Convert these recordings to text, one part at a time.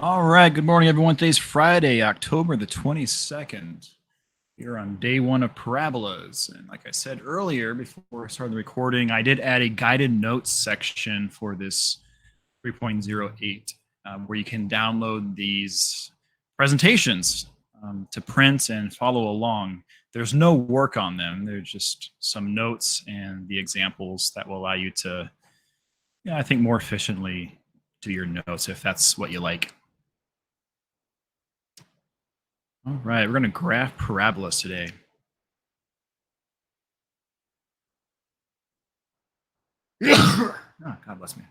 All right, good morning, everyone. Today's Friday, October the 22nd. Here on day one of Parabolas. And like I said earlier, before I started the recording, I did add a guided notes section for this 3.08, where you can download these presentations to print and follow along. There's no work on them. They're just some notes and the examples that will allow you to, I think, more efficiently do your notes if that's what you like. All right, we're going to graph parabolas today. Oh, God bless me.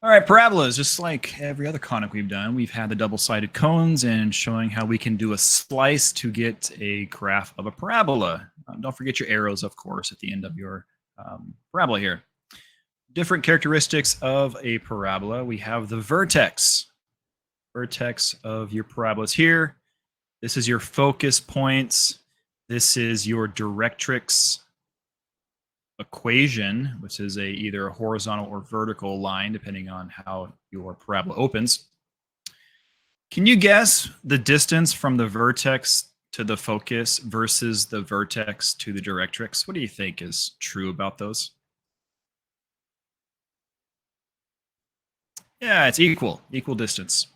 All right, parabolas, just like every other conic we've done, we've had the double-sided cones and showing how we can do a slice to get a graph of a parabola. Don't forget your arrows, of course, at the end of your parabola here. Different characteristics of a parabola. We have the vertex of your parabolas here. This is your focus points. This is your directrix equation, which is either a horizontal or vertical line, depending on how your parabola opens. Can you guess the distance from the vertex to the focus versus the vertex to the directrix? What do you think is true about those? Yeah, it's equal distance.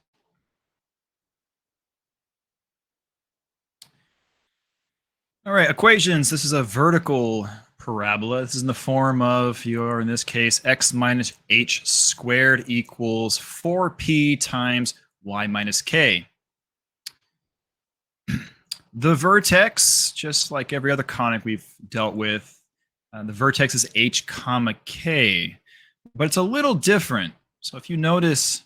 All right, equations. This is a vertical parabola. This is in the form of in this case, x minus h squared equals 4p times y minus k. The vertex, just like every other conic we've dealt with, the vertex is h comma k, but it's a little different. So if you notice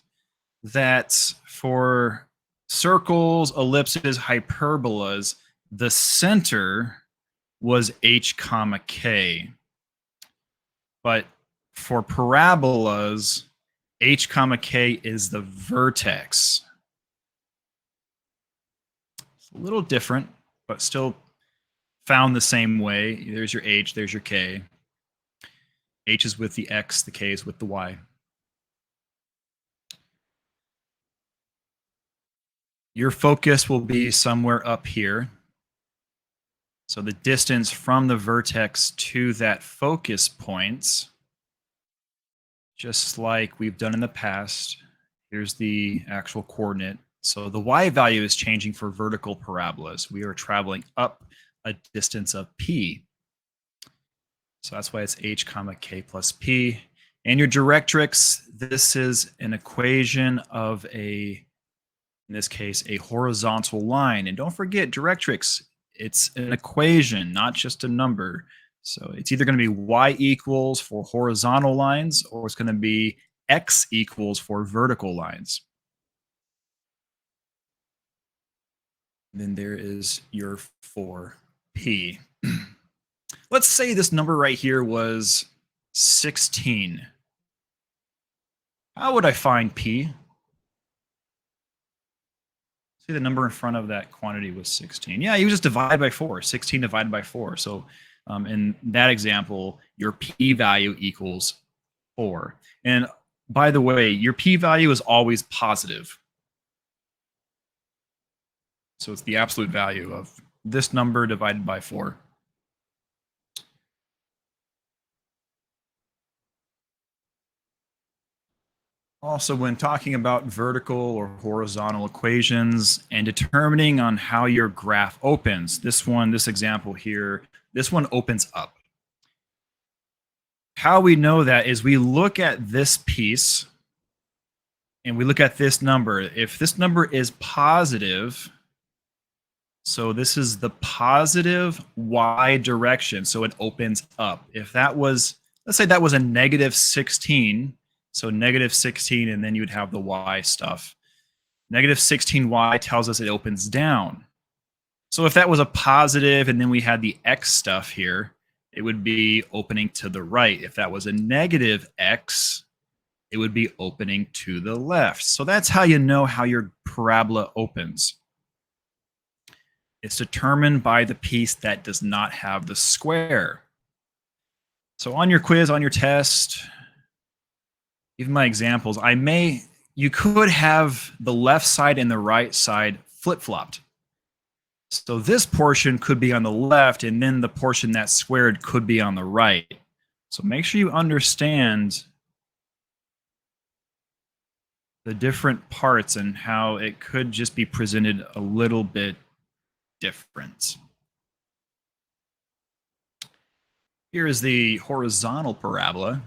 that for circles, ellipses, hyperbolas, the center was h comma k. But for parabolas, h comma k is the vertex. It's a little different, but still found the same way. There's your h, there's your k. H is with the x, the k is with the y. Your focus will be somewhere up here. So the distance from the vertex to that focus point, just like we've done in the past, here's the actual coordinate. So the y value is changing for vertical parabolas. We are traveling up a distance of p. So that's why it's h comma k plus p. And your directrix, this is an equation of in this case, a horizontal line. And don't forget, directrix, it's an equation, not just a number. So it's either going to be y equals for horizontal lines, or it's going to be x equals for vertical lines. And then there is your 4p. Let's say this number right here was 16. How would I find p? See, the number in front of that quantity was 16. Yeah, you just divide by 4. 16 divided by 4. So in that example, your p-value equals 4. And by the way, your p-value is always positive. So it's the absolute value of this number divided by 4. Also, when talking about vertical or horizontal equations and determining on how your graph opens, this example here, this one opens up. How we know that is we look at this piece and we look at this number. If this number is positive, so this is the positive y direction, so it opens up. If that was, let's say that was a negative 16, so negative 16, and then you would have the y stuff. Negative 16y tells us it opens down. So if that was a positive and then we had the x stuff here, it would be opening to the right. If that was a negative x, it would be opening to the left. So that's how you know how your parabola opens. It's determined by the piece that does not have the square. So on your quiz, on your test, even my examples, I may you could have the left side and the right side flip-flopped. So this portion could be on the left, and then the portion that's squared could be on the right. So make sure you understand the different parts and how it could just be presented a little bit different. Here is the horizontal parabola.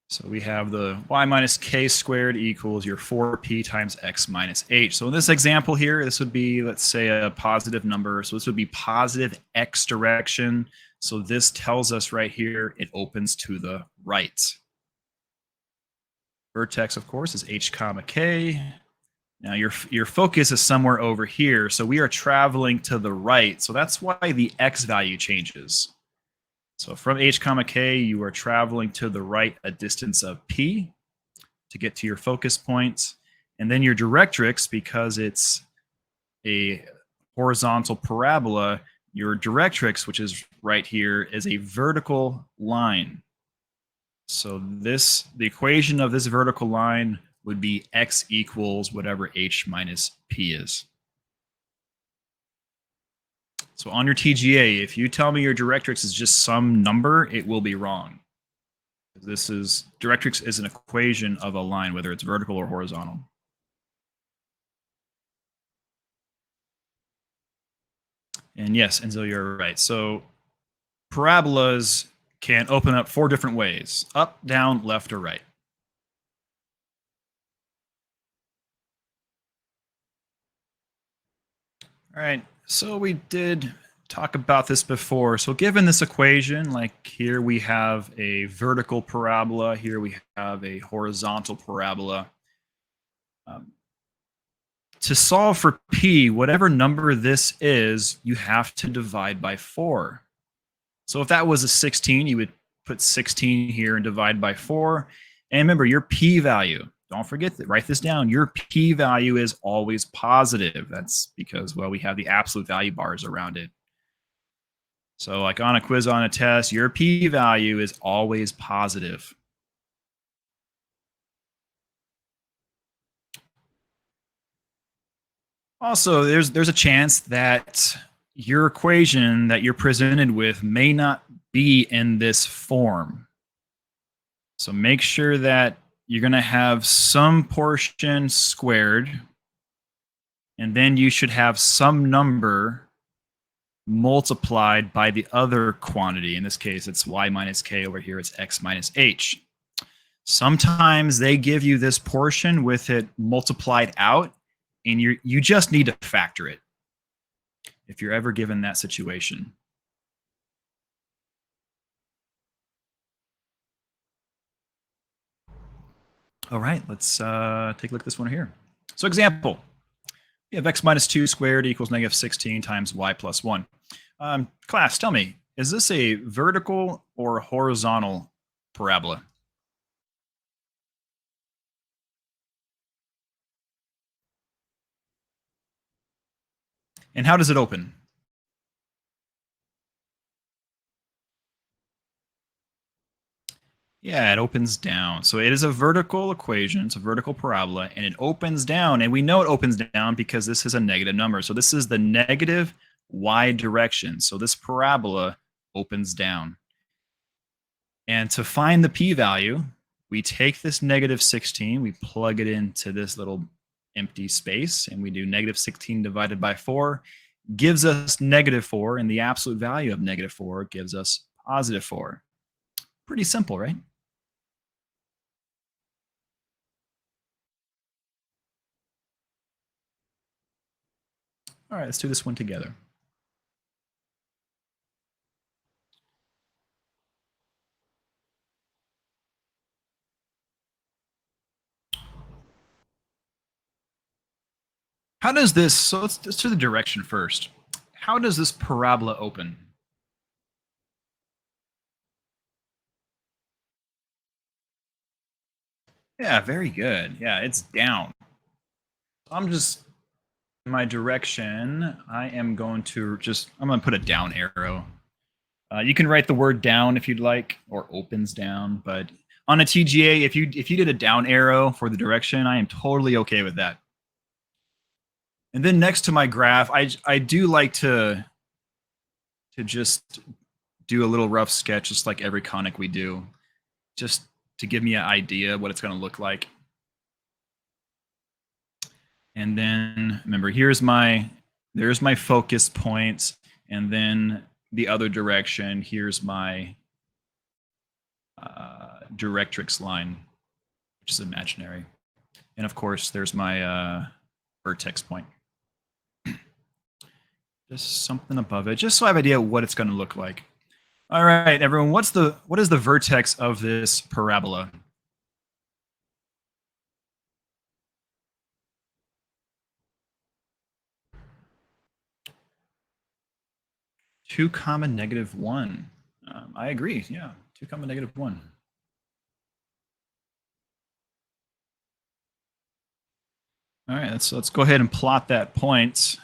So we have the y minus k squared equals your 4p times x minus h. So in this example here, this would be, let's say, a positive number. So this would be positive x direction. So this tells us right here, it opens to the right. Vertex, of course, is h comma k. Now your focus is somewhere over here. So we are traveling to the right. So that's why the x value changes. So from h comma k, you are traveling to the right a distance of p to get to your focus point. And then your directrix, because it's a horizontal parabola, your directrix, which is right here, is a vertical line. So the equation of this vertical line would be x equals whatever h minus p is. So on your TGA, if you tell me your directrix is just some number, it will be wrong. Directrix is an equation of a line, whether it's vertical or horizontal. And yes, Enzo, you're right. So parabolas can open up 4 different ways: up, down, left, or right. All right, so we did talk about this before. So given this equation, like here we have a vertical parabola, here we have a horizontal parabola. To solve for p, whatever number this is, you have to divide by 4. So if that was a 16, you would put 16 here and divide by 4. And remember, your p value, don't forget that, write this down. Your p value is always positive. That's because, well, we have the absolute value bars around it. So like on a quiz, on a test, your p value is always positive. Also, there's a chance that your equation that you're presented with may not be in this form. So make sure that you're going to have some portion squared, and then you should have some number multiplied by the other quantity. In this case, it's y minus k. Over here, it's x minus h. Sometimes they give you this portion with it multiplied out, and you just need to factor it if you're ever given that situation. All right, let's take a look at this one here. So example, we have x minus 2 squared equals negative 16 times y plus 1. Class, tell me, is this a vertical or horizontal parabola? And how does it open? Yeah, it opens down. So it is a vertical equation. It's a vertical parabola, and it opens down. And we know it opens down because this is a negative number. So this is the negative y direction. So this parabola opens down. And to find the p-value, we take this negative 16, we plug it into this little empty space, and we do negative 16 divided by 4, gives us negative 4, and the absolute value of negative 4 gives us positive 4. Pretty simple, right? All right, let's do this one together. How does this, so let's do the direction first. How does this parabola open? Yeah, very good. Yeah, it's down. I'm just my direction, I am going to I'm going to put a down arrow. You can write the word down if you'd like, or opens down. But on a TGA, if you did a down arrow for the direction, I am totally okay with that. And then next to my graph, I do like to just do a little rough sketch, just like every conic we do, just to give me an idea what it's going to look like. And then remember, there's my focus points, and then the other direction, here's my directrix line, which is imaginary. And of course, there's my vertex point. Just something above it, just so I have an idea what it's going to look like. All right, everyone, what is the vertex of this parabola? Two comma negative one. I agree. Yeah, 2 comma negative 1. All right, let's go ahead and plot that point.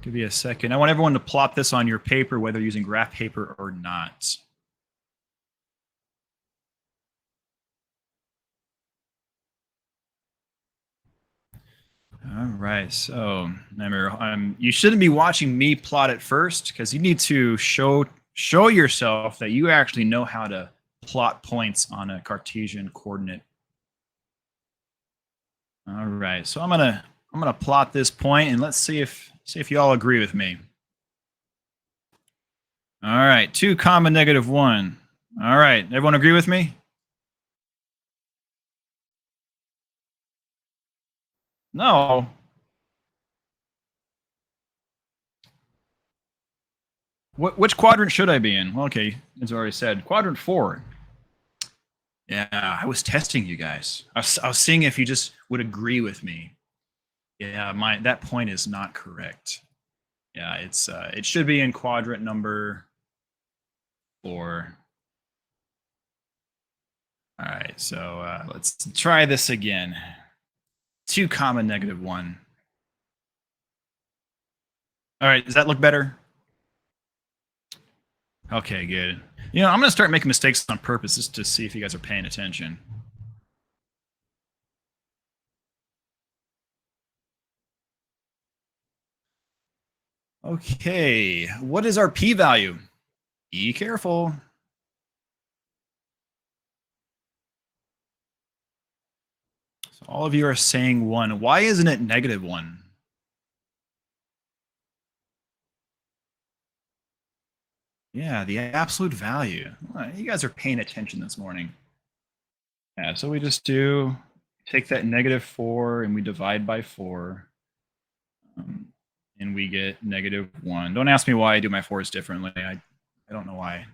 Give you a second. I want everyone to plot this on your paper, whether using graph paper or not. All right. So remember, you shouldn't be watching me plot it first because you need to show yourself that you actually know how to plot points on a Cartesian coordinate. All right. So I'm gonna plot this point and let's see if you all agree with me. All right. 2 comma negative 1. All right. Everyone agree with me? No. Which quadrant should I be in? Well, okay, as I already said, quadrant 4. Yeah, I was testing you guys. I was seeing if you just would agree with me. Yeah, that point is not correct. Yeah, it should be in quadrant number 4. All right, so let's try this again. 2 comma negative 1. All right, does that look better? Okay, good. I'm going to start making mistakes on purpose just to see if you guys are paying attention. Okay, what is our p-value? Be careful. So all of you are saying 1. Why isn't it negative 1? Yeah, the absolute value. You guys are paying attention this morning. Yeah, so we just take that negative 4 and we divide by 4. And we get negative 1. Don't ask me why I do my 4s differently. I don't know why.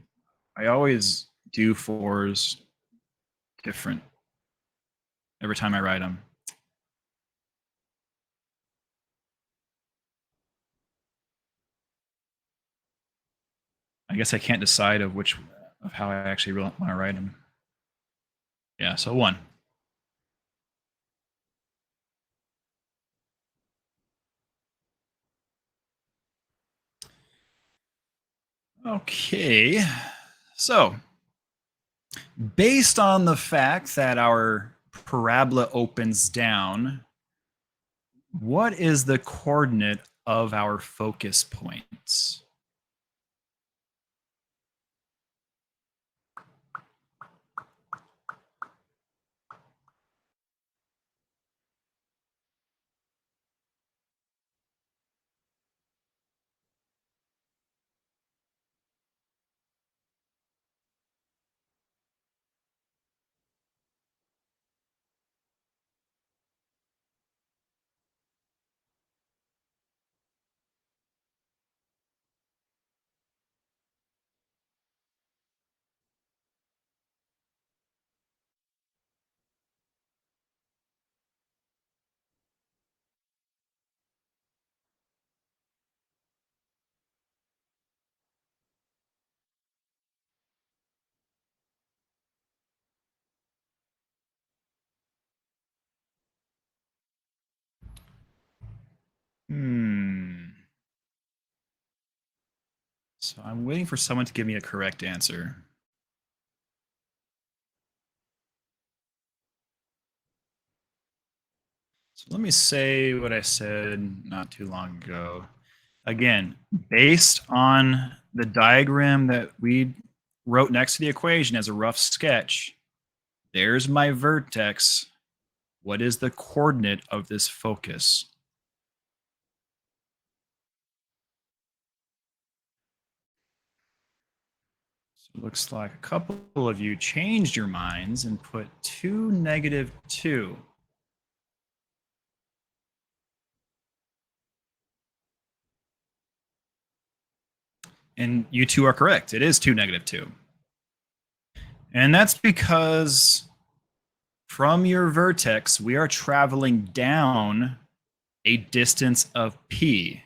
I always do 4s different every time I write them. I guess I can't decide of how I actually want to write them. Yeah, so 1. Okay, so based on the fact that our parabola opens down, what is the coordinate of our focus points? Hmm. So I'm waiting for someone to give me a correct answer. So let me say what I said not too long ago. Again, based on the diagram that we wrote next to the equation as a rough sketch, there's my vertex. What is the coordinate of this focus? So it looks like a couple of you changed your minds and put 2, -2. And you two are correct. It is 2, -2. And that's because from your vertex, we are traveling down a distance of p.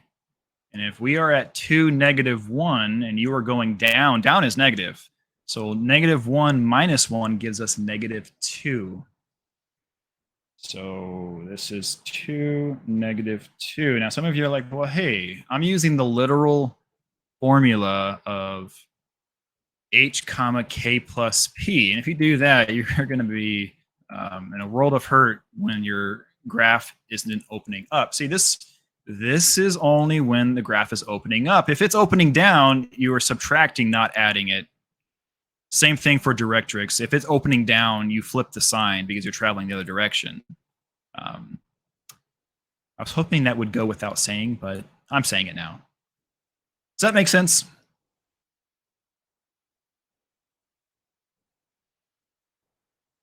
And if we are at 2, -1, and you are going down, down is negative. So -1 minus 1 gives us -2. So this is 2, -2. Now, some of you are like, well, hey, I'm using the literal formula of h comma k plus p. And if you do that, you're going to be in a world of hurt when your graph isn't opening up. See, this is only when the graph is opening up. If it's opening down, you are subtracting, not adding it. Same thing for directrix. If it's opening down, you flip the sign because you're traveling the other direction. Um, I was hoping that would go without saying, but I'm saying it now. Does that make sense?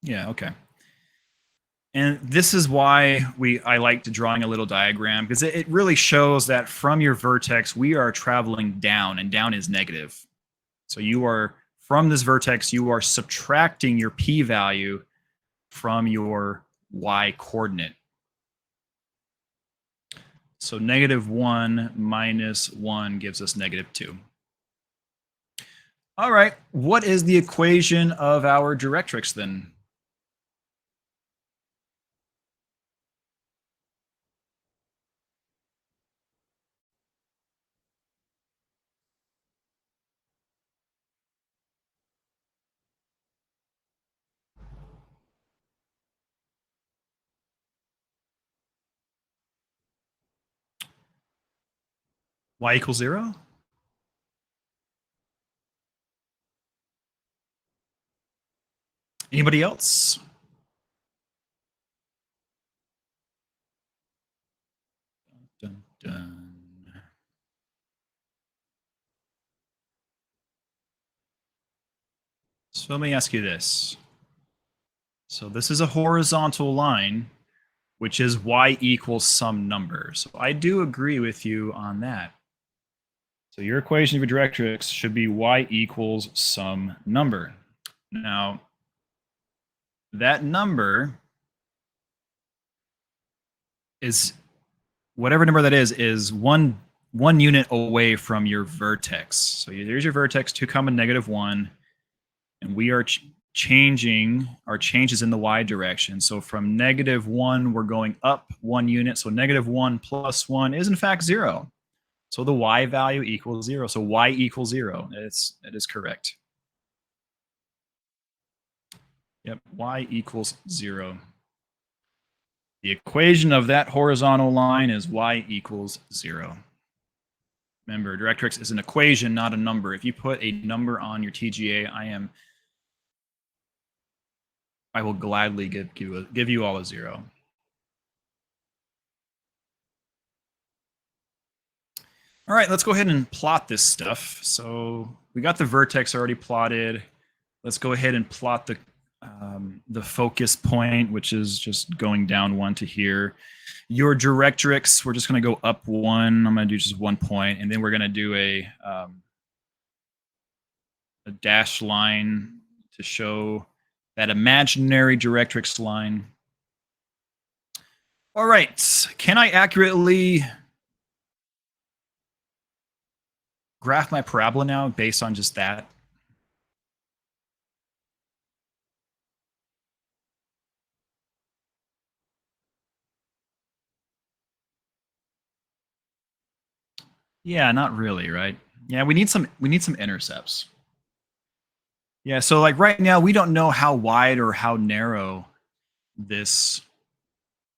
Yeah, okay. And this is why I like to drawing a little diagram because it really shows that from your vertex we are traveling down, and down is negative. So you are from this vertex you are subtracting your p value from your y coordinate. So -1 minus 1 gives us -2. All right, what is the equation of our directrix then? Y equals 0? Anybody else? Dun, dun. So let me ask you this. So this is a horizontal line, which is y equals some number. So I do agree with you on that. So your equation of your directrix should be y equals some number. Now, that number is whatever number that is one unit away from your vertex. So there's your vertex, 2 comma -1, and we are changing our changes in the y direction. So from -1, we're going up 1 unit. So -1 plus 1 is in fact 0. So the y value equals 0. So y equals 0. It is correct. Yep, y equals 0. The equation of that horizontal line is y equals 0. Remember, directrix is an equation, not a number. If you put a number on your TGA, I will gladly give you all a 0. All right, let's go ahead and plot this stuff. So we got the vertex already plotted. Let's go ahead and plot the focus point, which is just going down 1 to here. Your directrix, we're just going to go up 1. I'm going to do just 1 point, and then we're going to do a dashed line to show that imaginary directrix line. All right, can I accurately graph my parabola now based on just that? Yeah, not really, right? Yeah, we need some intercepts. Yeah, so like right now we don't know how wide or how narrow this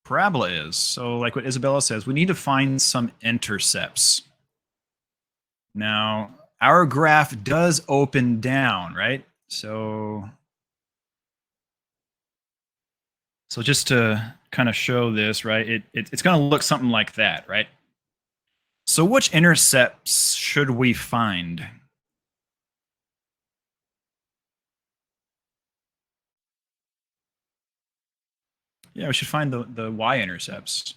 parabola is. So like what Isabella says, we need to find some intercepts. Now, our graph does open down, right? So just to kind of show this, right? It's going to look something like that, right? So which intercepts should we find? Yeah, we should find the y-intercepts.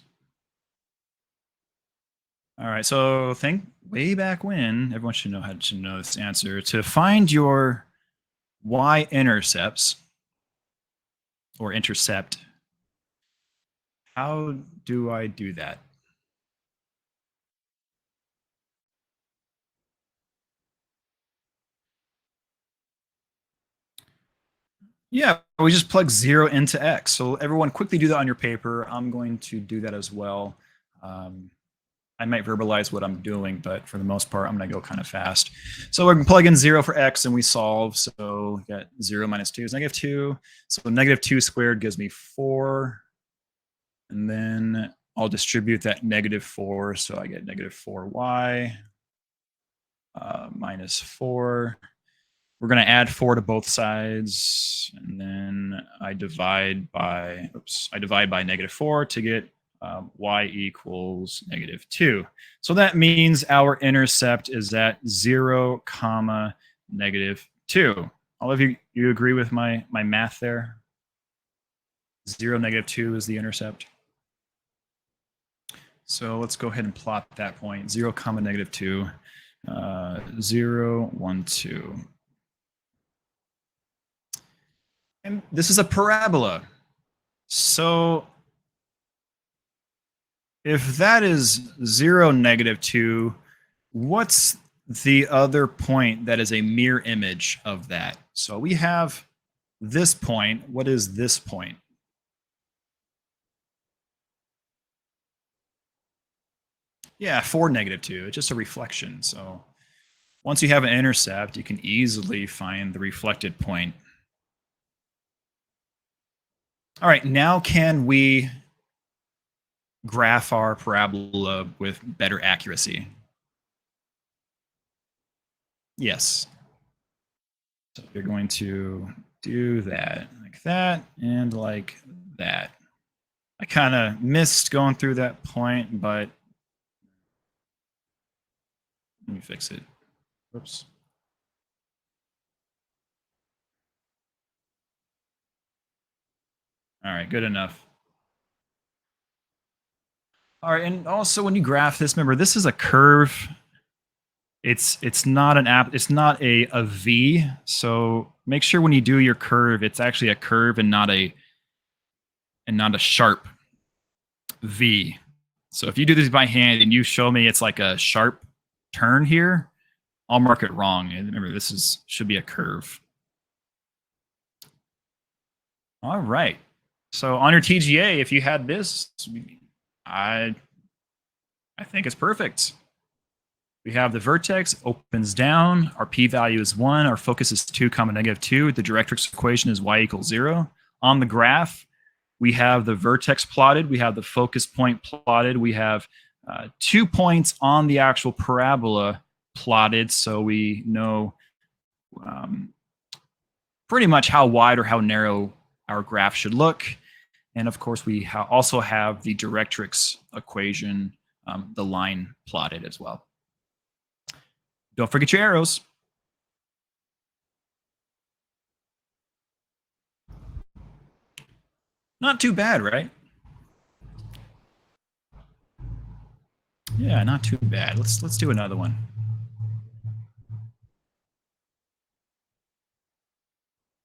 All right, so think way back when, everyone should know how to know this answer. To find your y-intercepts or intercept, how do I do that? Yeah, we just plug 0 into x. So everyone quickly do that on your paper. I'm going to do that as well. Um, I might verbalize what I'm doing, but for the most part, I'm going to go kind of fast. So we can plug in 0 for x and we solve. So we got 0 minus 2 is -2. So -2 squared gives me 4. And then I'll distribute that -4. So I get -4y minus 4. We're going to add 4 to both sides. And then I divide by -4 to get y equals -2. So that means our intercept is at 0, comma, -2. All of you agree with my math there? 0, -2 is the intercept. So let's go ahead and plot that point. 0, comma, -2. 0, 1, 2. And this is a parabola. So if that is 0, -2, what's the other point that is a mirror image of that? So we have this point. What is this point? Yeah, 4, -2. It's just a reflection. So once you have an intercept, you can easily find the reflected point. All right, now can we graph our parabola with better accuracy? Yes. So you're going to do that like that and like that. I kind of missed going through that point, but let me fix it. Oops. All right, good enough. All right, and also when you graph this, remember this is a curve. It's not an app. It's not a V. So make sure when you do your curve, it's actually a curve and not a sharp V. So if you do this by hand and you show me it's like a sharp turn here, I'll mark it wrong. And remember, should be a curve. All right. So on your TGA, if you had this, I I think it's perfect. We have the vertex opens down. Our p-value is 1. Our focus is 2, comma, -2. The directrix equation is y equals 0. On the graph, we have the vertex plotted. We have the focus point plotted. We have 2 points on the actual parabola plotted, so we know um, pretty much how wide or how narrow our graph should look. And of course, we also have the directrix equation, the line plotted as well. Don't forget your arrows. Not too bad, right? Yeah, not too bad. Let's do another one.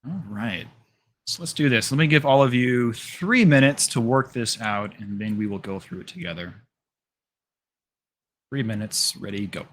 All right. So let's do this. Let me give all of you 3 minutes to work this out, and then we will go through it together. 3 minutes, ready, go.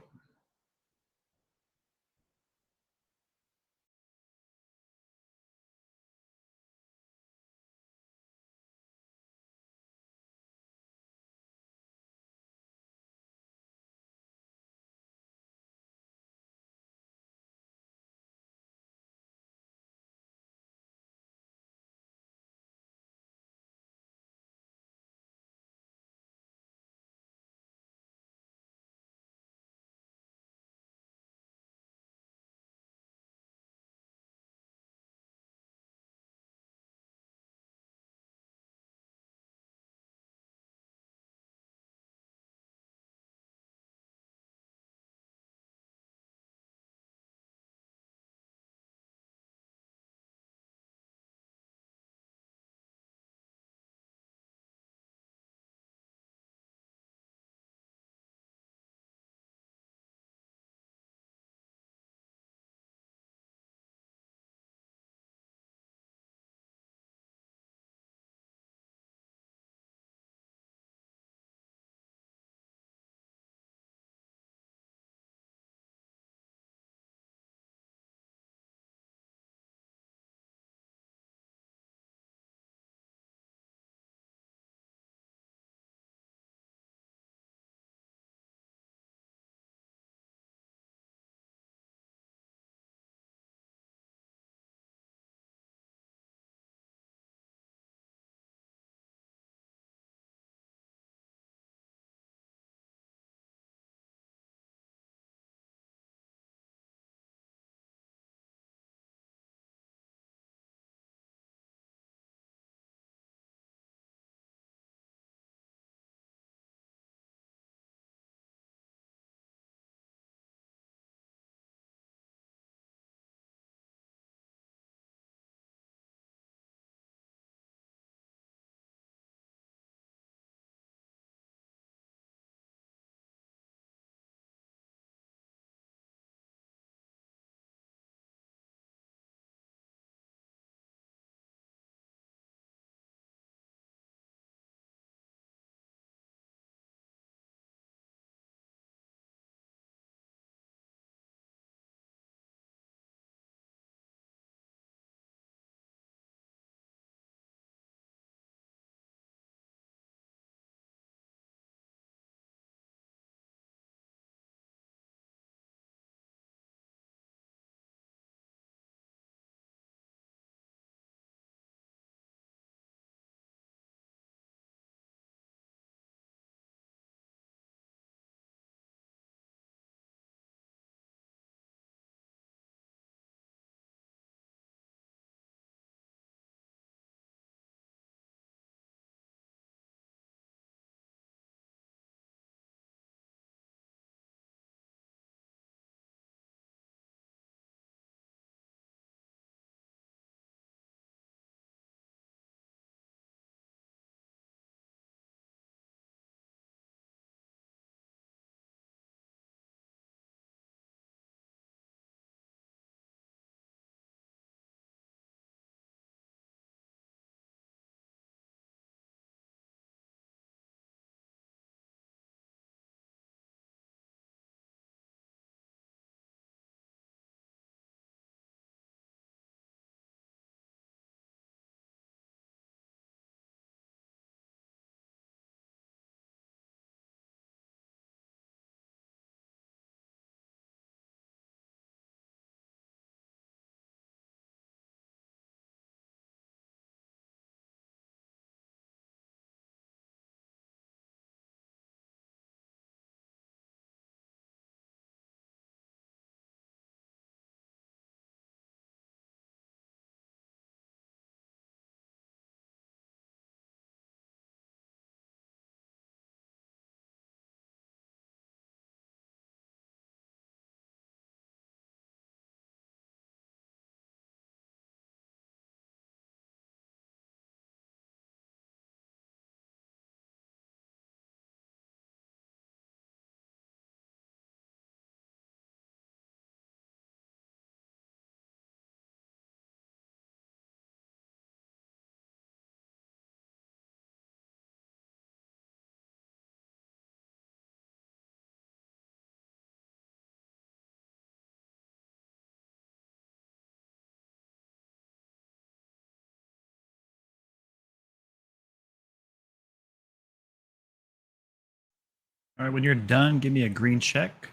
All right, when you're done, give me a green check.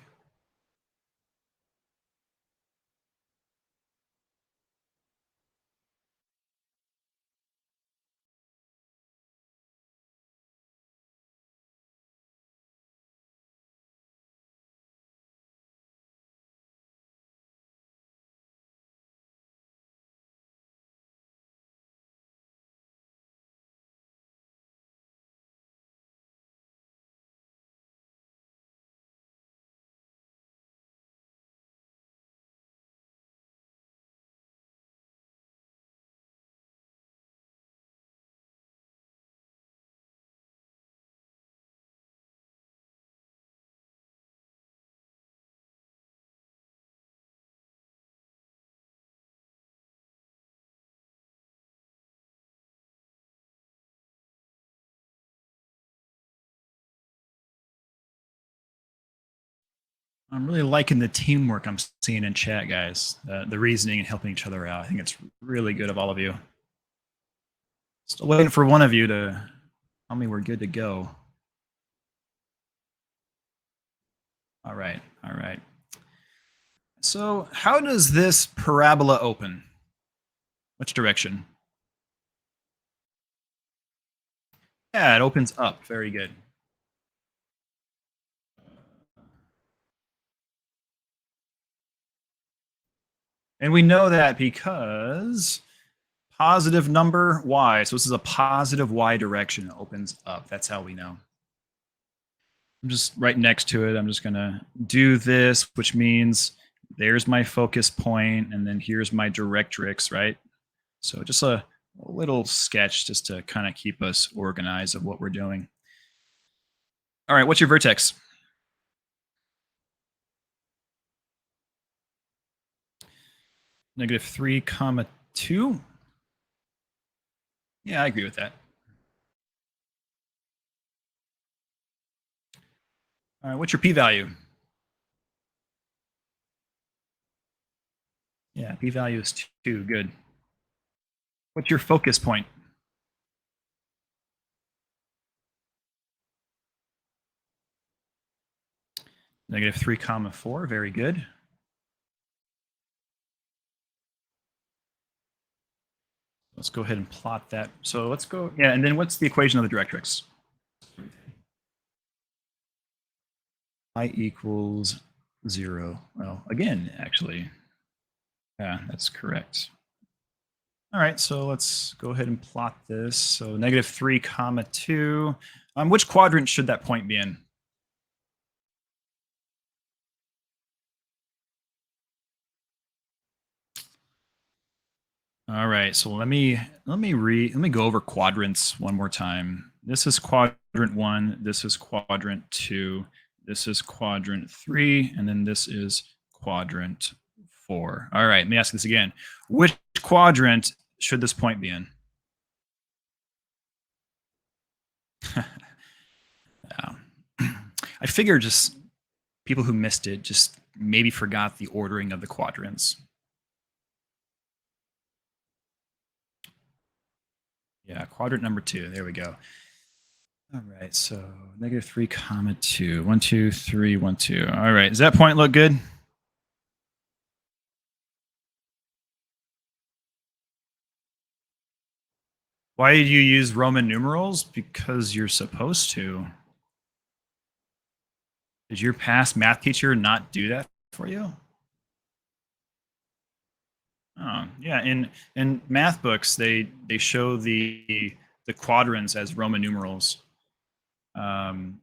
I'm really liking the teamwork I'm seeing in chat, guys. The reasoning and helping each other out. I think it's really good of all of you. Still waiting for one of you to tell me we're good to go. All right, all right. So, how does this parabola open? Which direction? Yeah, it opens up. Very good. And we know that because positive number y. So this is a positive y direction. It opens up. That's how we know. I'm just right next to it. I'm just going to do this, which means there's my focus point, and then here's my directrix, right? So just a little sketch just to kind of keep us organized of what we're doing. All right, what's your vertex? -3, comma 2. Yeah, I agree with that. All right, what's your p-value? Yeah, p-value is 2. Good. What's your focus point? -3, comma 4. Very good. Let's go ahead and plot that. So let's go. Yeah, and then what's the equation of the directrix? I equals 0. Well, again, actually. Yeah, that's correct. All right, so let's go ahead and plot this. So -3, comma 2. Which quadrant should that point be in? All right, so let me go over quadrants one more time. This is quadrant 1, this is quadrant 2, this is quadrant 3, and then this is quadrant 4. All right, let me ask this again. Which quadrant should this point be in? Yeah. I figure just people who missed it just maybe forgot the ordering of the quadrants. Yeah, quadrant number 2. There we go. All right, so -3, comma 2. 1, 2, 3, 1, 2. All right, does that point look good? Why did you use Roman numerals? Because you're supposed to. Did your past math teacher not do that for you? Oh, yeah. In math books, they show the quadrants as Roman numerals. Um,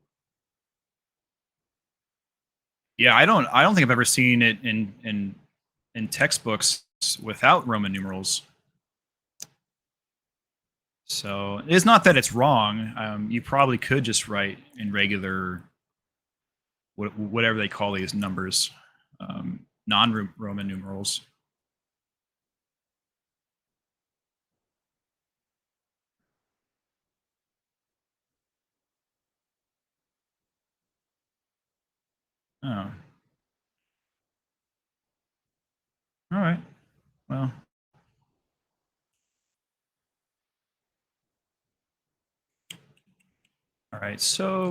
yeah, I don't think I've ever seen it in textbooks without Roman numerals. So it's not that it's wrong. You probably could just write in regular whatever they call these numbers, non-Roman numerals. Oh, all right. Well, all right. So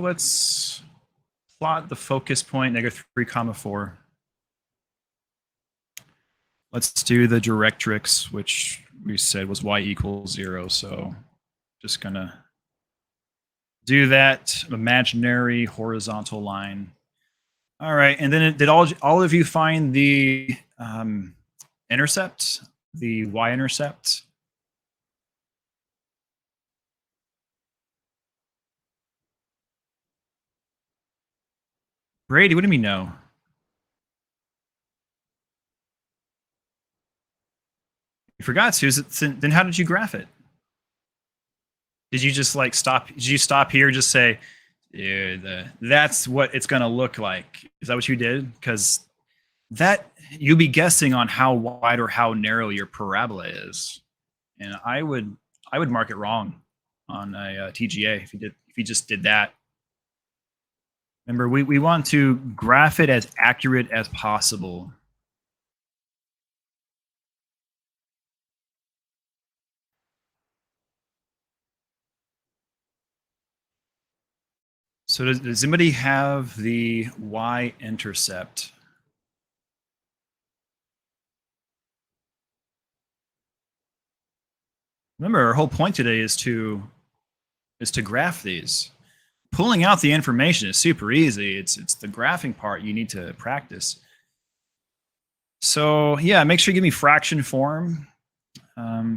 plot the focus point, -3, 4. Let's do the directrix, which we said was y equals 0. So just gonna do that imaginary horizontal line. All right, and then did all of you find the intercept, the y-intercept? Brady, what do you mean no? You forgot to. Then how did you graph it? Did you just like stop? Did you stop here? Just say, yeah, that's what it's gonna look like. Is that what you did? Because that you'd be guessing on how wide or how narrow your parabola is, and I would mark it wrong on a TGA if you just did that. Remember, we want to graph it as accurate as possible. So does anybody have the y-intercept? Remember, our whole point today is to graph these. Pulling out the information is super easy. It's the graphing part you need to practice. So yeah, make sure you give me fraction form.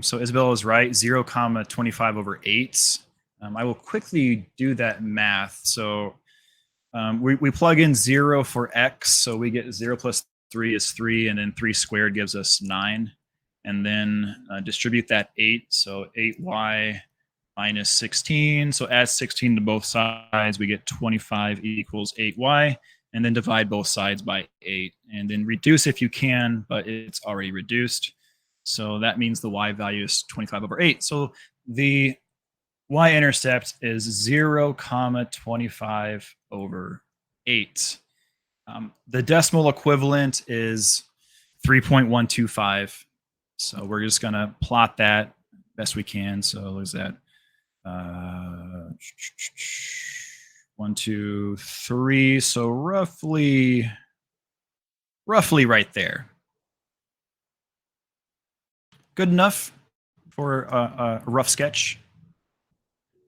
So Isabel is right, 0, 25 over 8. I will quickly do that math. So we plug in 0 for x, so we get 0 plus 3 is 3, and then 3 squared gives us 9. And then distribute that 8, so 8y minus 16. So add 16 to both sides, we get 25 equals 8y, and then divide both sides by 8. And then reduce if you can, but it's already reduced. So that means the y value is 25 over 8. So the y-intercept is 0, 25 over 8. The decimal equivalent is 3.125. So we're just going to plot that best we can. So what is that? 1, 2, 3. So roughly right there. Good enough for a rough sketch.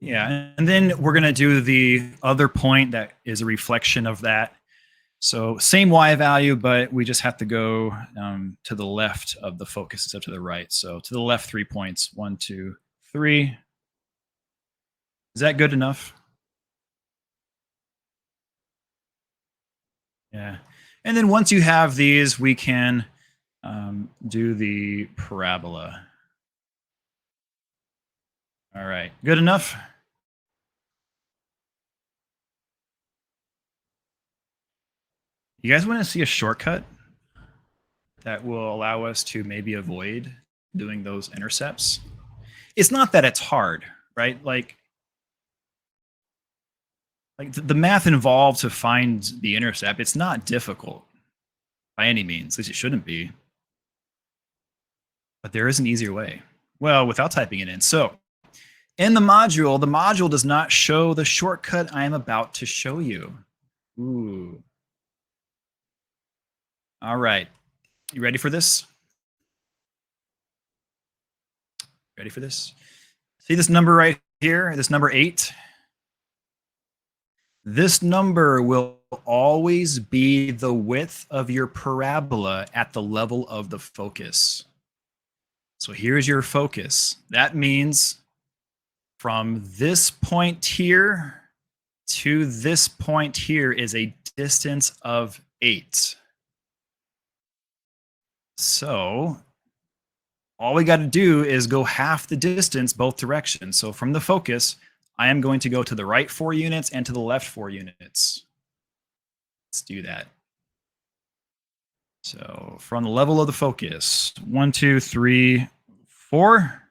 Yeah, and then we're going to do the other point that is a reflection of that. So same y value, but we just have to go to the left of the focus instead of to the right. So to the left 3 points, 1, 2, 3. Is that good enough? Yeah. And then once you have these, we can do the parabola. All right, good enough? You guys want to see a shortcut that will allow us to maybe avoid doing those intercepts? It's not that it's hard, right? Like the math involved to find the intercept, it's not difficult by any means. At least it shouldn't be. But there is an easier way. Well, without typing it in. So in the module does not show the shortcut I am about to show you. Ooh. All right. You ready for this? Ready for this? See this number right here, this number 8? This number will always be the width of your parabola at the level of the focus. So here's your focus. That means from this point here to this point here is a distance of 8. So all we got to do is go half the distance both directions. So from the focus, I am going to go to the right 4 units and to the left 4 units. Let's do that. So from the level of the focus, 1, 2, 3, 4.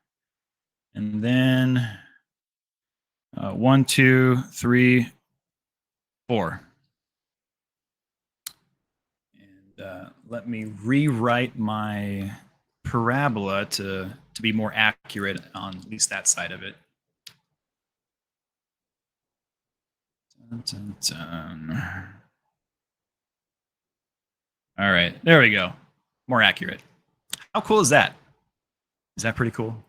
And then 1, 2, 3, 4. And let me rewrite my parabola to be more accurate on at least that side of it. Dun, dun, dun. All right, there we go. More accurate. How cool is that? Is that pretty cool?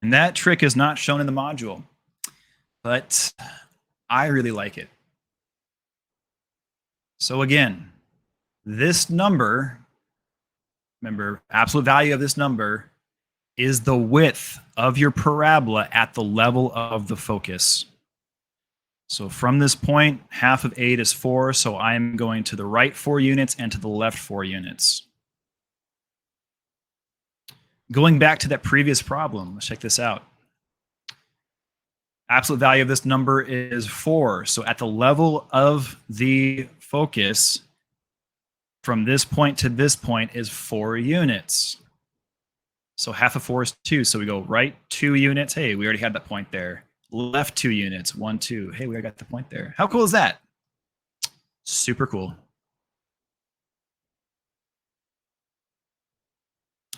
And that trick is not shown in the module, but I really like it. So again, this number, remember, absolute value of this number is the width of your parabola at the level of the focus. So from this point, half of 8 is 4, so I'm going to the right 4 units and to the left 4 units. Going back to that previous problem, let's check this out. Absolute value of this number is 4. So at the level of the focus, from this point to this point is 4 units. So half of 4 is 2. So we go right 2 units. Hey, we already had that point there. Left 2 units. 1, 2. Hey, we already got the point there. How cool is that? Super cool.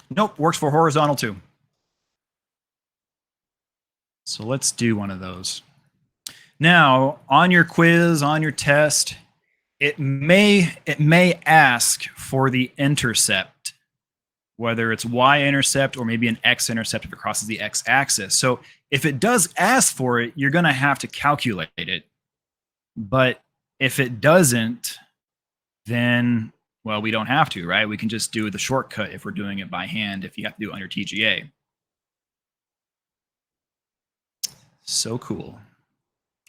Nope, works for horizontal too. So let's do one of those. Now, on your quiz, on your test, it may ask for the intercept, whether it's y-intercept or maybe an x-intercept if it crosses the x-axis. So if it does ask for it, you're going to have to calculate it. But if it doesn't, then, well, we don't have to, right? We can just do the shortcut if we're doing it by hand if you have to do it under TGA. So cool.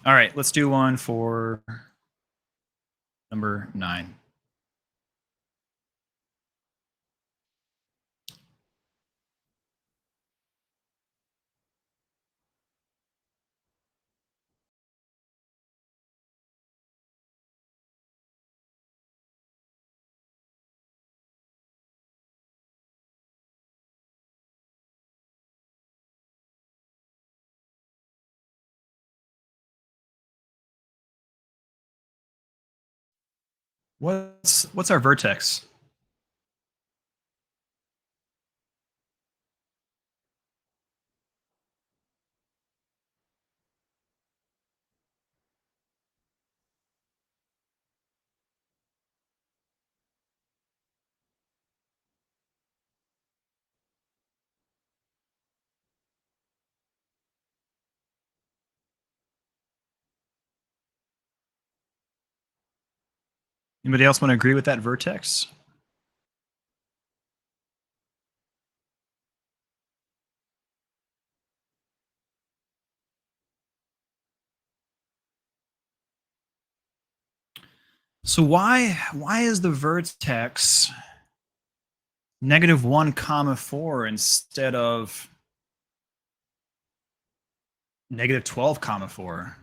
All right, let's do one for number 9. What's our vertex? Anybody else want to agree with that vertex? So why is the vertex -1 comma 4 instead of -12 comma 4?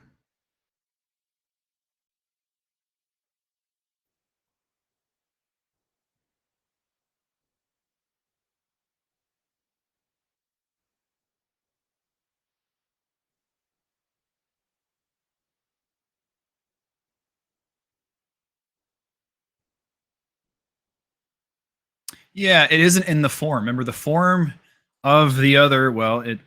Yeah, it isn't in the form. Remember the form of the other, well, it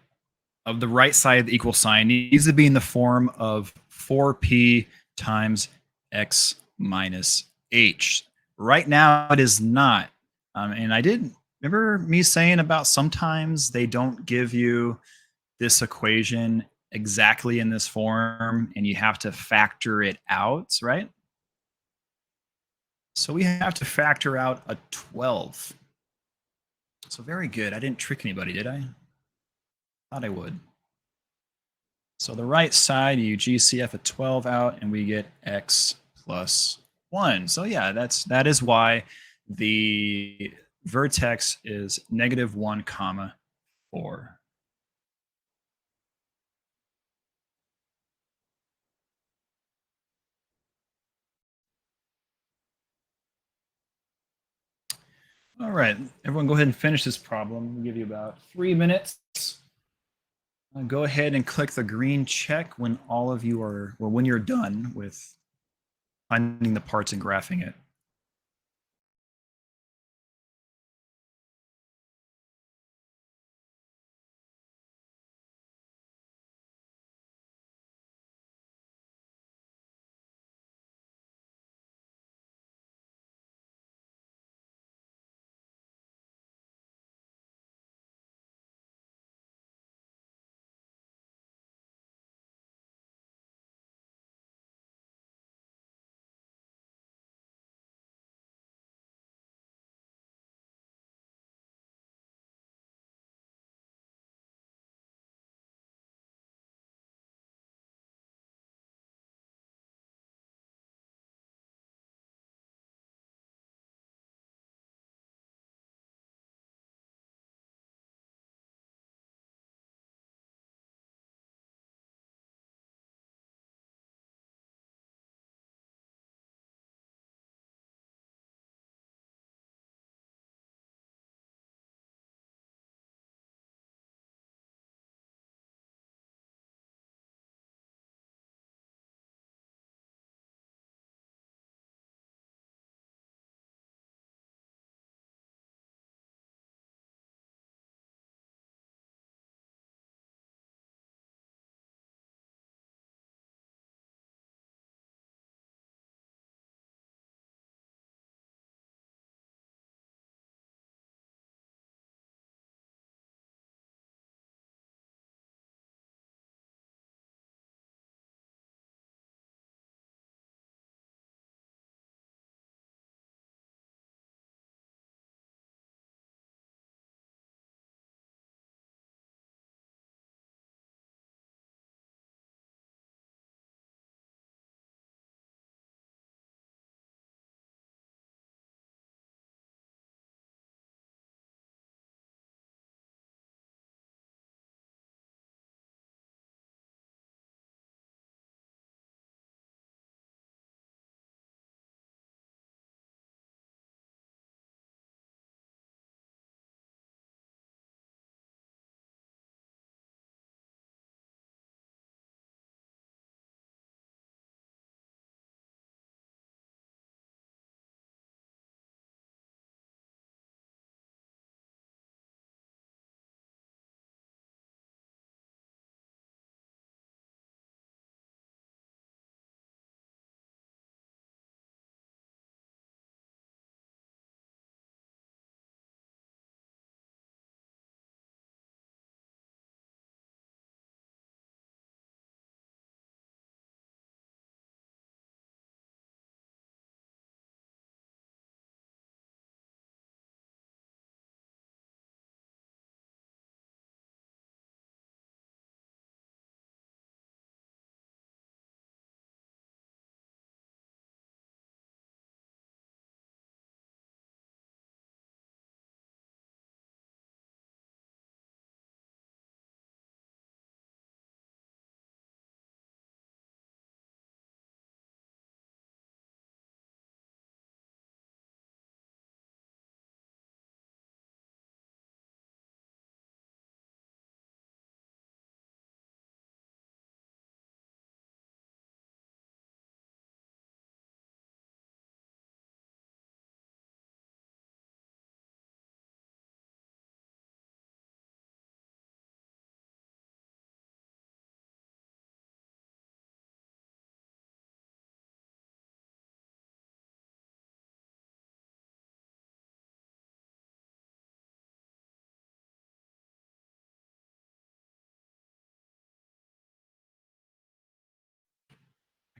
of the right side of the equal sign needs to be in the form of 4p times x minus h. Right now it is not. And I did remember me saying about sometimes they don't give you this equation exactly in this form and you have to factor it out, right? So we have to factor out a 12. So very good. I didn't trick anybody, did I? Thought I would. So the right side, you GCF a 12 out and we get x plus 1. So yeah, that is why the vertex is -1 comma 4. All right, everyone go ahead and finish this problem. We'll give you about 3 minutes. Go ahead and click the green check when all of you are, well, when you're done with finding the parts and graphing it.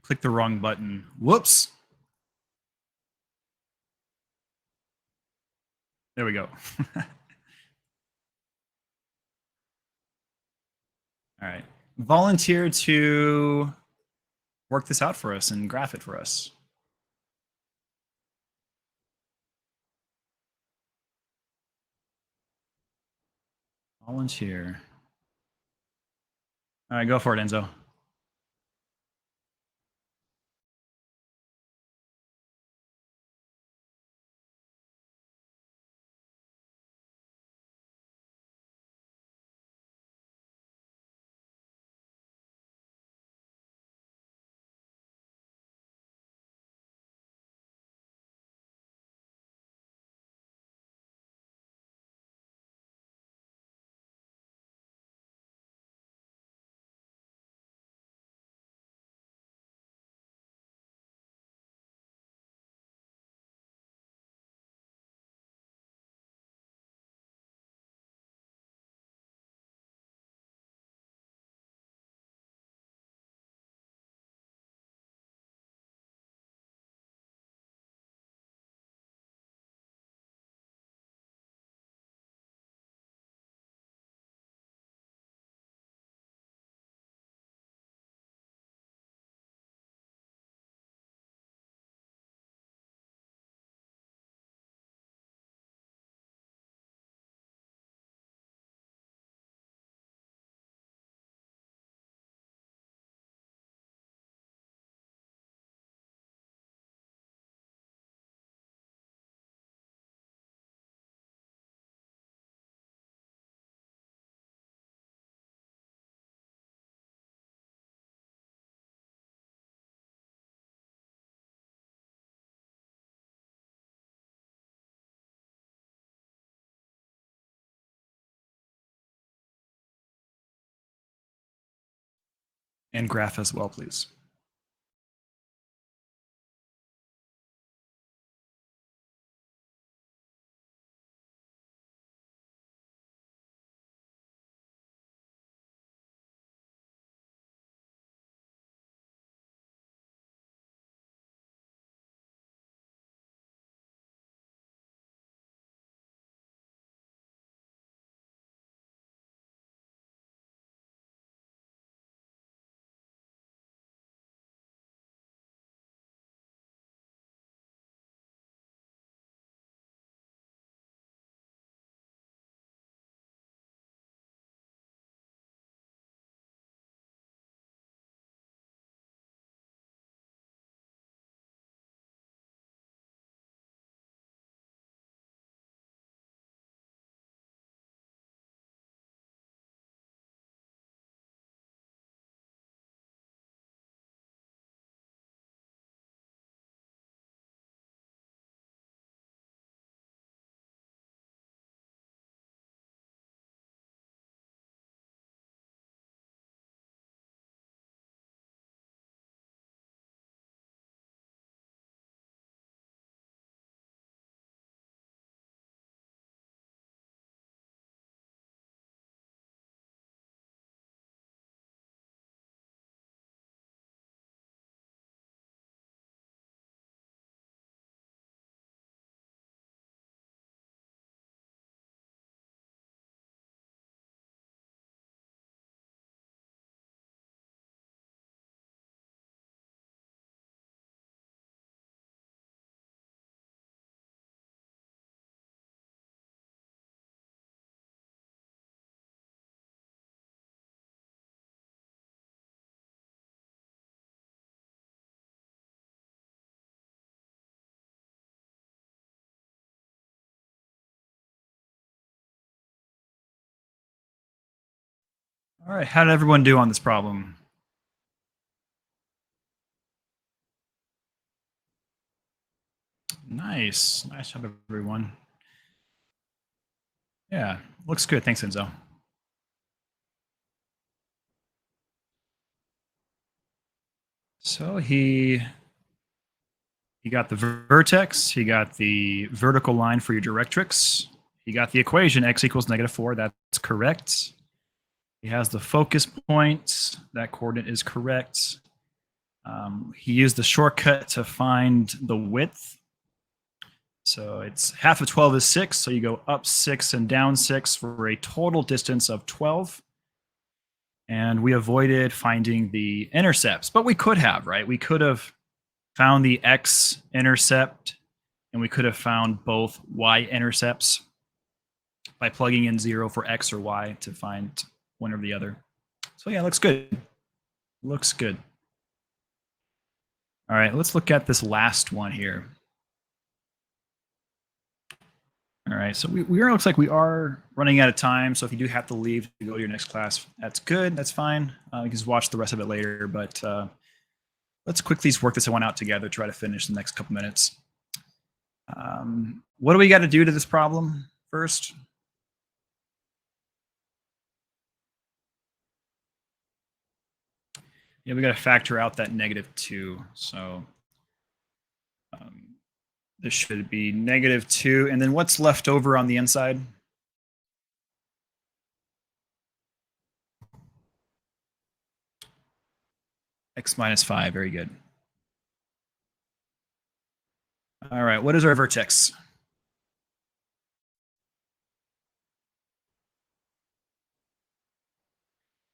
Click the wrong button. Whoops. There we go. All right. Volunteer to work this out for us and graph it for us. Volunteer. All right, go for it, Enzo. And graph as well, please. All right, how did everyone do on this problem? Nice. Nice job, everyone. Yeah, looks good. Thanks, Enzo. So he got the vertex, he got the vertical line for your directrix, he got the equation x equals -4. That's correct. He has the focus point. That coordinate is correct. He used the shortcut to find the width. So it's half of 12 is 6. So you go up 6 and down 6 for a total distance of 12. And we avoided finding the intercepts, but we could have, right? We could have found the x-intercept and we could have found both y-intercepts by plugging in 0 for x or y to find one or the other. So yeah, looks good. Looks good. All right, let's look at this last one here. All right, so looks like we are running out of time. So if you do have to leave to go to your next class, that's good. That's fine. You can just watch the rest of it later. But let's quickly work this one out together. Try to finish the next couple minutes. What do we got to do to this problem first? Yeah, we got to factor out that -2. So this should be -2. And then what's left over on the inside? X minus 5. Very good. All right, what is our vertex?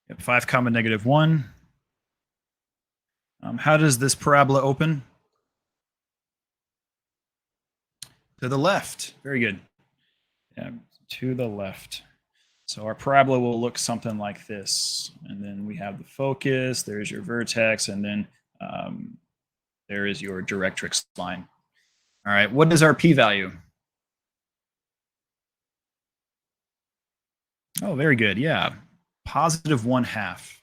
Yep, 5 comma -1. How does this parabola open? To the left. Very good. Yeah, to the left. So our parabola will look something like this. And then we have the focus, there's your vertex, and then there is your directrix line. All right, what is our p-value? Oh, very good. Yeah, +1/2.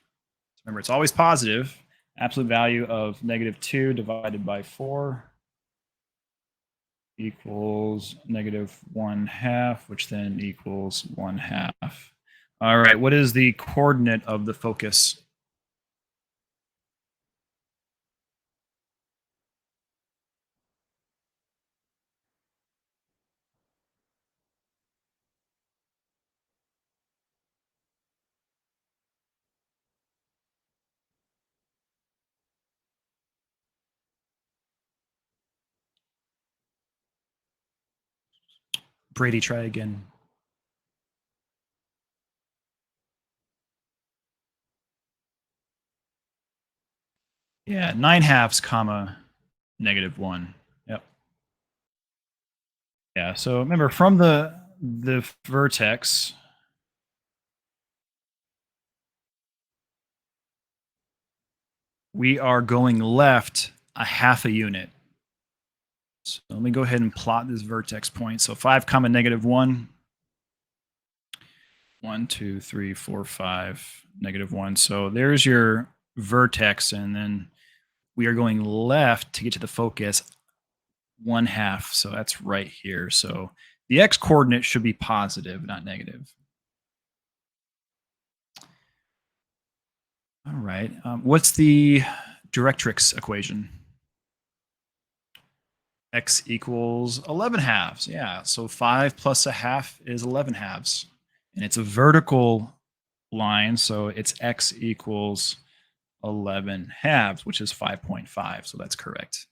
Remember, it's always positive. Absolute value of -2 divided by 4 equals -1/2, which then equals 1/2. All right, what is the coordinate of the focus? Brady, try again. Yeah, 9/2, comma, -1. Yep. Yeah, so remember from the vertex, we are going left 1/2 a unit. So let me go ahead and plot this vertex point. So 5 comma -1. 1, 2, 3, 4, 5, -1. So there's your vertex, and then we are going left to get to the focus 1/2. So that's right here. So the x coordinate should be positive, not negative. All right. What's the directrix equation? X equals 11/2. Yeah. So 5 plus 1/2 is 11/2. And it's a vertical line. So it's x equals 11/2, which is 5.5. So that's correct.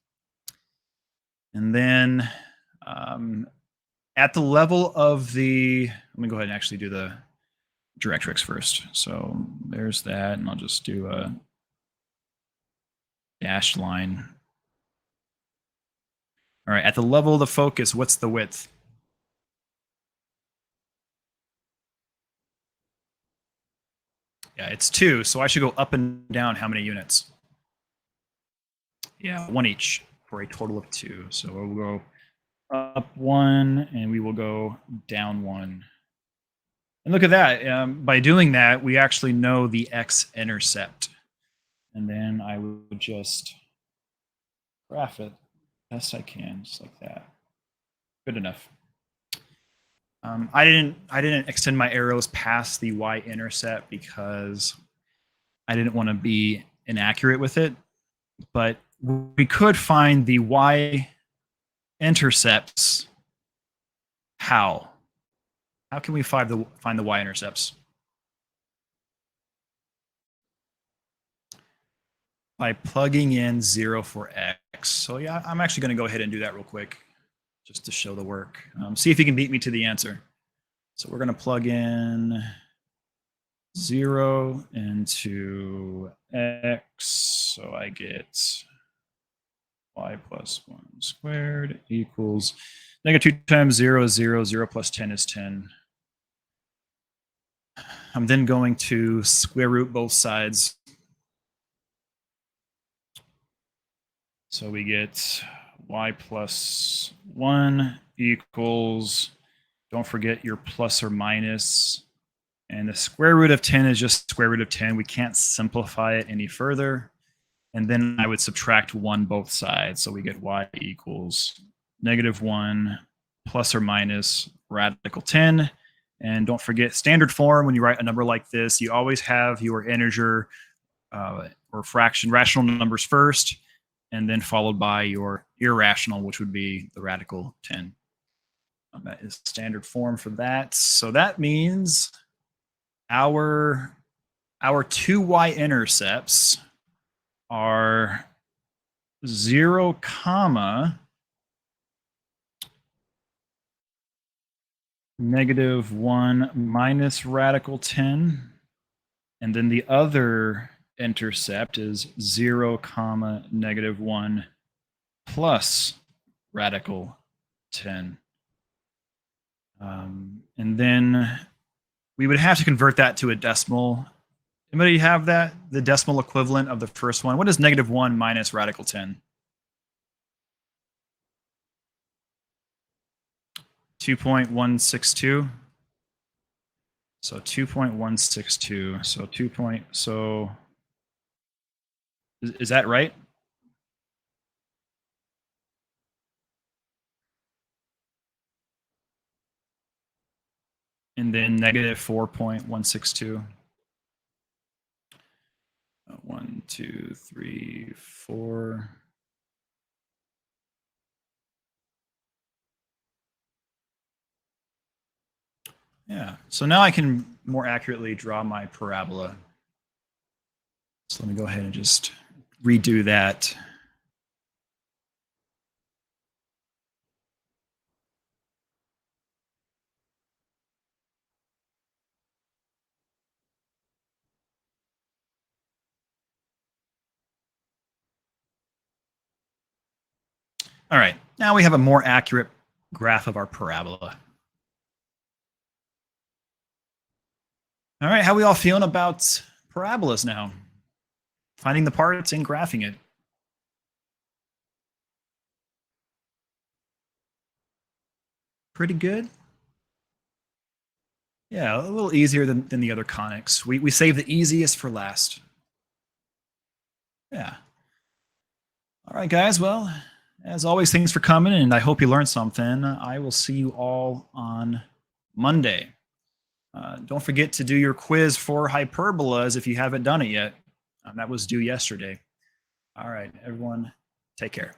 And then at the level of let me go ahead and actually do the directrix first. So there's that. And I'll just do a dashed line. All right. At the level of the focus, what's the width? Yeah, it's 2. So I should go up and down how many units? Yeah, 1 each for a total of 2. So we'll go up 1 and we will go down 1. And look at that. By doing that, we actually know the x-intercept. And then I would just graph it best I can, just like that. Good enough. I didn't extend my arrows past the y-intercept because I didn't want to be inaccurate with it. But we could find the y-intercepts. How? How can we find the y-intercepts? by plugging in 0 for x. So yeah, I'm actually going to go ahead and do that real quick just to show the work. See if you can beat me to the answer. So we're going to plug in 0 into x. So I get y plus 1 squared equals negative 2 times 0 is 0. 0 plus 10 is 10. I'm then going to square root both sides. So we get y plus 1 equals, don't forget your plus or minus. And the square root of 10 is just square root of 10. We can't simplify it any further. And then I would subtract 1 both sides. So we get y equals negative 1 plus or minus radical 10. And don't forget, standard form, when you write a number like this, you always have your integer or fraction, rational numbers first, and then followed by your irrational, which would be the radical 10. That is standard form for that. So that means our 2 y-intercepts are 0, negative 1 minus radical 10. And then the other intercept is 0, negative 1 plus radical 10. And then we would have to convert that to a decimal. Anybody have that? The decimal equivalent of the first one. What is negative 1 minus radical 10? 2.162. So 2.162. So 2. So is that right? And then negative 4.162. 1, 2, 3, 4. Yeah, so now I can more accurately draw my parabola. So let me go ahead and just redo that. All right, now we have a more accurate graph of our parabola. All right, how are we all feeling about parabolas now? Finding the parts and graphing it. Pretty good. Yeah, a little easier than the other conics. We save the easiest for last. Yeah. All right, guys. Well, as always, thanks for coming, and I hope you learned something. I will see you all on Monday. Don't forget to do your quiz for hyperbolas if you haven't done it yet. That was due yesterday. All right, everyone, take care.